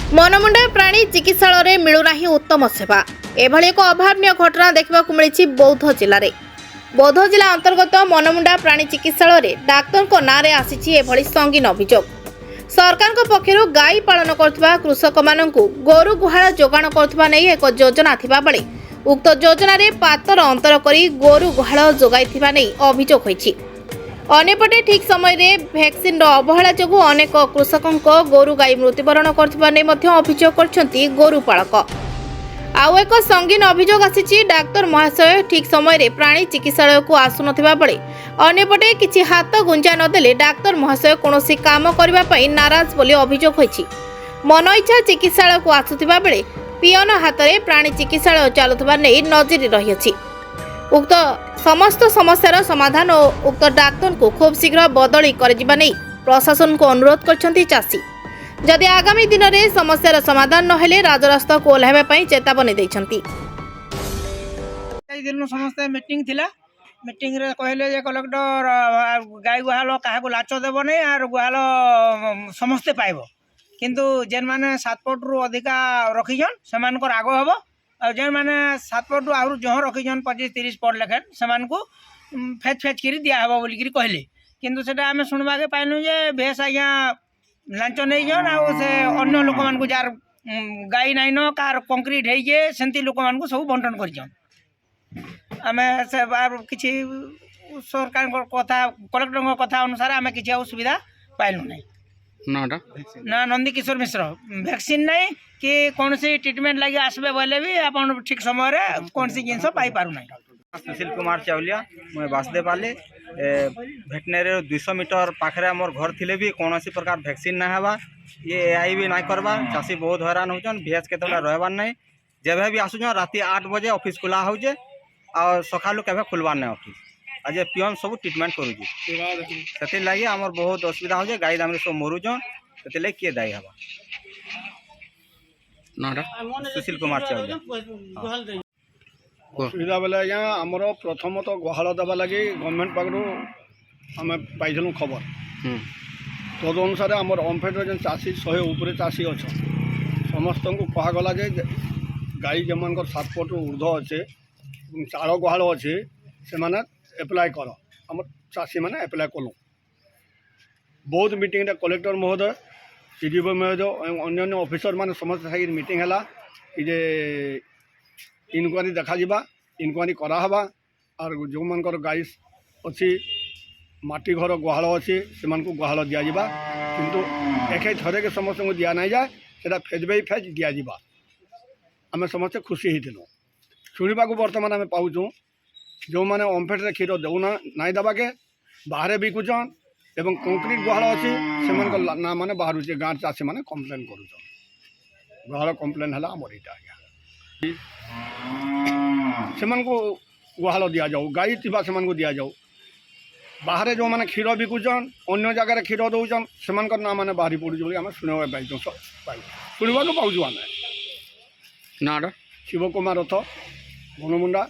मनमुंडा प्राणी चिकित्सालय मिलूना उत्तम सेवा एभली एक अभावनीय घटना देखा मिली बौद्ध जिले में। बौद्ध जिला अंतर्गत मनमुंडा प्राणी चिकित्सालय डाक्तर ना आसी संगीन अभियोग। सरकार पक्षर गाई पालन करुवा कृषक मानू गोरु गुहाल जोगाण करुवा नहीं एक योजना थिबा बेले उक्त योजन पातर अंतर करी गोरु गुहाल जोगाइथिबा नहीं अभियोग होईछि। अन्यपटे ठीक समय भैक्सीन अवहेला जो अनेक कृषकों गोरु गाई मृत्युवरण कर गोरुपालक। आउ एक संगीन अभियोग आसी डाक्तर महाशय ठीक समय प्राणी चिकित्सालय को आसुन बेले अन्यपटे किछि हाथ गुंजा नदेले डाक्तर महाशय कौन काम करने नाराज बोली अभियोग होईछि। मन इच्छा चिकित्सालय को आसुथिबा बेले पियन हाथ में प्राणी चिकित्सालय चलुवा नहीं नजर रही। उक्त समस्त समस्यार समाधान और उक्त डाक्तर को खूब शीघ्र बदली कर प्रशासन को अनुरोध करछंती चाषी। जदि आगामी दिन में समस्यार समाधान नहेले राजरास्ता को ओह्लाइबा चेतावनी दैछंती। समस्त मीटिंग थिला मीटिंग रे कहले जे कलेक्टर गाय गुहाल काहाको लाच देव नहीं आर गुहाल समस्ते पाइब किंतु जेन माने 7 फुट रु अधिका रखिजन सेमानकर आगो हबो और जेन माने 7 फुट रु आउर जह रखिजन 25-30 फुट लेखन सेमानकु फेच फेच करी दिया हबो बोली करी कहले किंतु सेटा आमे सुनबा के पाइनु जे भेस आज्ञा लांच नहीं जन आ से अन्य लोक मान को जार गाई नाइन कार कंक्रीट है जे सेंती लोक मान को सब बंटन करजन आमे से किछि सरकार कथा कलेक्टर कथा अनुसार आमे किछि सुविधा पाइलु नहीं ना नंदी किशोर मिश्र वैक्सीन नहीं कि कौन सी ट्रीटमेंट लगे आसबे बोले भी अपन ठीक समय रे कौन सी जिनस पाई पारु नहीं। सुशील कुमार चावलिया मैं बासदेव पाली भेटनेरी 200 मीटर पाखे मोर घर थिले भी कौन सी प्रकार वैक्सीन ना हवा ये एआई भी ना करवा चाषी बहुत हैरान होचन भीएच के रहबार नहीं जब भी आसुन राति 8 बजे ऑफिस खुला होचे और सकालू केवे खुलबार नहीं ऑफिस आज पियन सब ट्रीटमेंट करुचे से लगी आमर बहुत असुविधा हो गाई दाम सब मरुचन से किए दायी हवा। सुशील कुमार चावलिया सुविधा बेले आज्ञा आमर प्रथम तो गुहाल देवा लगे गवर्नमेंट पाखु आम पाइलु खबर तद अनुसार आमर ओमफेड जेन चाषी 100 उपरे चाषी अच्छा समस्त को कहगला जे गाई जमान 7 फुट ऊर्ध अच्छे चाल गुहाल अच्छे से एप्लाय कर आम चाषी मैंने एप्लाय कलु बहुत मीटिंग कलेक्टर महोदय सीडीओ महोदय अन्य ऑफिसर मान समस्त मीटिंग है कि इनक्वारी देखा इनक्वारी करावा और जो मानकर गाई अच्छी माटी घर गुहाल अच्छी से गुहाल दि जावा किंतु एक थरे के समस्त को दिया नहीं जाए से फेज बाई फेज दि जावा आम समस्ते खुशी होलु शुणा बर्तमान आम पाऊँ जो मैंने ओमफेड क्षीर देना नाई देवाके बाहर बिकुचन एवं कंक्रीट गुहाल अच्छी से ना मैंने बाहर गाँव चाषी मैंने कम्प्लेन कर गुहाल कम्प्लेन है आमर यहाँ से गुहाल दि जाऊ गाई थी से दि जाऊ बाहर जो मैंने क्षीर बिकुचन अन्य जगह क्षीर दौन से ना मैंने बाहरी पड़ू आम शुणा पाई शुणा पाऊँ आम ना शिव कुमार रथ मनमुंडा